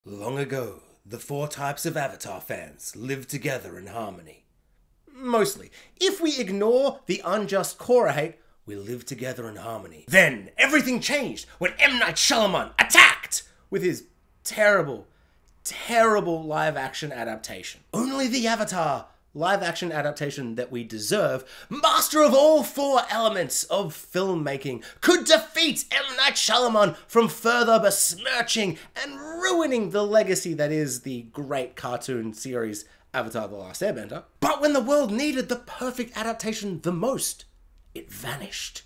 Long ago, the four types of Avatar fans lived together in harmony. Mostly. If we ignore the unjust Korra hate, we live together in harmony. Then, everything changed when M. Night Shyamalan attacked with his terrible, terrible live-action adaptation. Only the Avatar live-action adaptation that we deserve, master of all four elements of filmmaking, could defeat M. Night Shyamalan from further besmirching and ruining the legacy that is the great cartoon series Avatar: The Last Airbender. But when the world needed the perfect adaptation the most, it vanished.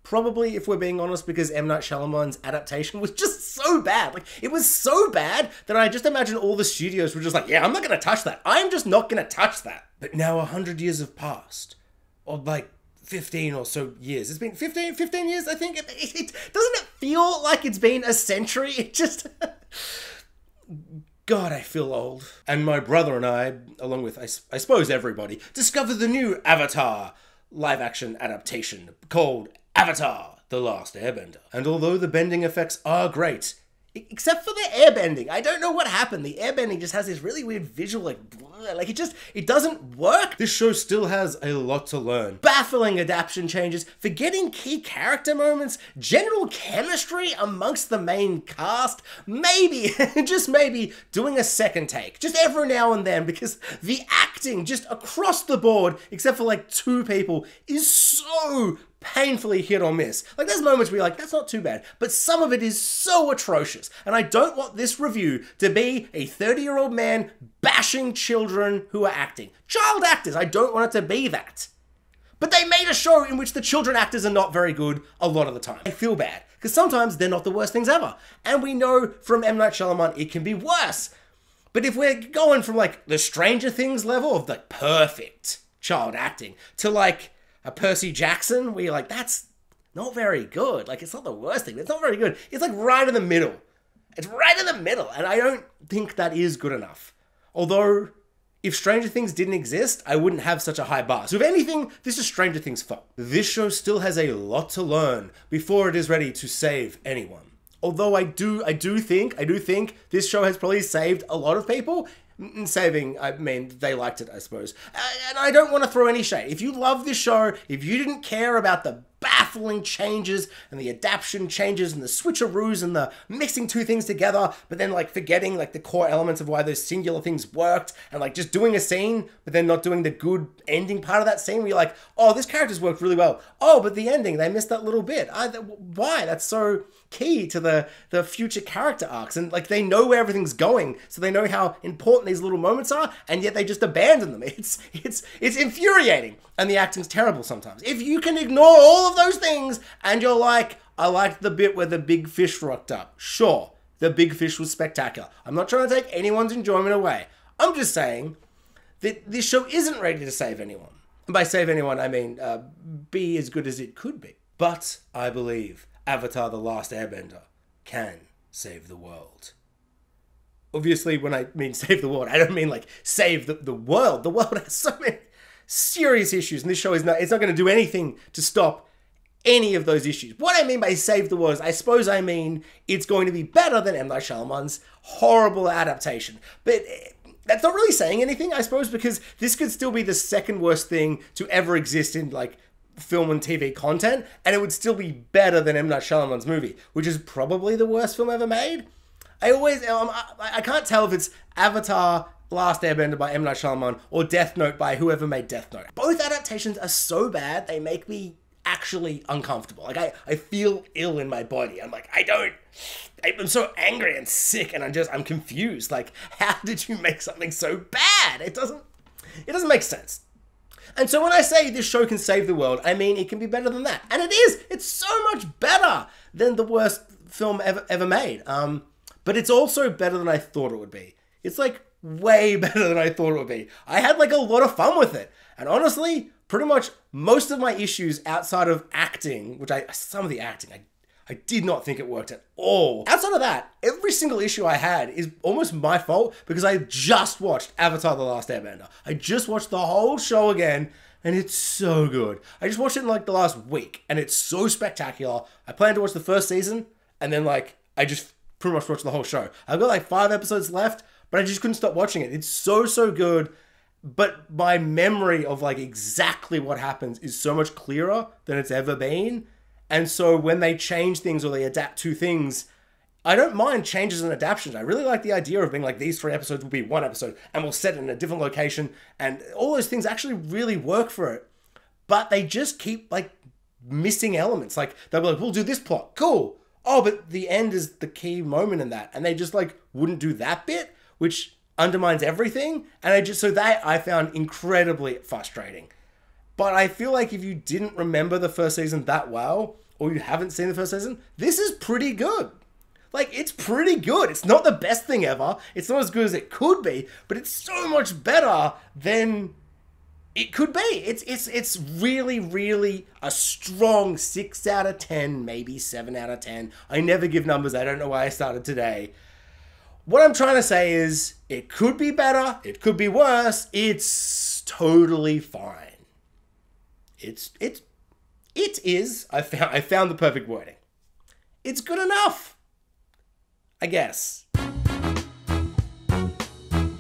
Probably, if we're being honest, because M. Night Shyamalan's adaptation was just so bad. Like, it was so bad that I just imagine all the studios were just like, yeah, I'm not gonna touch that. I'm just not gonna touch that. But now 100 years have passed. Or like 15 or so years. It's been 15 years, I think. Doesn't it feel like it's been a century? It just... God, I feel old. And my brother and I, along with, I suppose, everybody, discovered the new Avatar live-action adaptation called Avatar: The Last Airbender. And although the bending effects are great, except for the airbending, I don't know what happened. The airbending just has this really weird visual, like it doesn't work. This show still has a lot to learn. Baffling adaptation changes, forgetting key character moments, general chemistry amongst the main cast, maybe, just maybe, doing a second take, just every now and then, because the acting just across the board, except for like two people, is so painfully hit or miss. Like, there's moments where you're like, that's not too bad, but some of it is so atrocious. And I don't want this review to be a 30-year-old man bashing children who are acting. Child actors, I don't want it to be that. But they made a show in which the children actors are not very good a lot of the time. I feel bad, because sometimes they're not the worst things ever. And we know from M. Night Shyamalan it can be worse. But if we're going from like the Stranger Things level of like perfect child acting to like a Percy Jackson, where you're like, that's not very good. Like, it's not the worst thing, but it's not very good. It's like right in the middle. It's right in the middle, and I don't think that is good enough. Although, if Stranger Things didn't exist, I wouldn't have such a high bar. So if anything, this is Stranger Things' fault. This show still has a lot to learn before it is ready to save anyone. Although I do think this show has probably saved a lot of people. Saving, I mean, they liked it, I suppose. And I don't want to throw any shade. If you love this show, if you didn't care about the baffling changes and the adaptation changes and the switcheroos and the mixing two things together, but then like forgetting like the core elements of why those singular things worked, and like just doing a scene, but then not doing the good ending part of that scene where you're like, oh, this character's worked really well. Oh, but the ending, they missed that little bit. Why? That's so key to the future character arcs, and like they know where everything's going, so they know how important these little moments are, and yet they just abandon them. It's infuriating, and the acting's terrible sometimes. If you can ignore all of those things and you're like, I liked the bit where the big fish rocked up, sure, the big fish was spectacular. I'm not trying to take anyone's enjoyment away. I'm just saying that this show isn't ready to save anyone. And by save anyone, I mean be as good as it could be. But I believe Avatar: The Last Airbender can save the world. Obviously, when I mean save the world, I don't mean like save the world. The world has so many serious issues, and this show it's not going to do anything to stop any of those issues. What I mean by save the world is, I suppose I mean it's going to be better than M. Night Shyamalan's horrible adaptation. But that's not really saying anything, I suppose, because this could still be the second worst thing to ever exist in like film and TV content, and it would still be better than M. Night Shyamalan's movie, which is probably the worst film ever made. I can't tell if it's Avatar: Last Airbender by M. Night Shyamalan or Death Note by whoever made Death Note. Both adaptations are so bad, they make me actually uncomfortable. Like, I feel ill in my body. I'm like, I'm so angry and sick, and I'm confused. Like, how did you make something so bad? It doesn't make sense. And so when I say this show can save the world, I mean it can be better than that. And it is! It's so much better than the worst film ever made. But it's also better than I thought it would be. It's like way better than I thought it would be. I had like a lot of fun with it. And honestly, pretty much most of my issues outside of acting, some of the acting, I did not think it worked at all. Outside of that, every single issue I had is almost my fault because I just watched Avatar: The Last Airbender. I just watched the whole show again, and it's so good. I just watched it in like the last week, and it's so spectacular. I plan to watch the first season, and then like, I just pretty much watched the whole show. I've got like 5 episodes left, but I just couldn't stop watching it. It's so good. But my memory of like exactly what happens is so much clearer than it's ever been. And so when they change things or they adapt to things, I don't mind changes and adaptations. I really like the idea of being like, these 3 episodes will be 1 episode and we'll set it in a different location. And all those things actually really work for it. But they just keep like missing elements. Like they'll be like, we'll do this plot. Cool. Oh, but the end is the key moment in that. And they just like wouldn't do that bit, which undermines everything. And so that I found incredibly frustrating. But I feel like if you didn't remember the first season that well, or you haven't seen the first season, this is pretty good. Like, it's pretty good. It's not the best thing ever. It's not as good as it could be, but it's so much better than it could be. It's really, really a strong 6 out of 10, maybe 7 out of 10. I never give numbers. I don't know why I started today. What I'm trying to say is, it could be better. It could be worse. It's totally fine. It is. I found the perfect wording. It's good enough, I guess.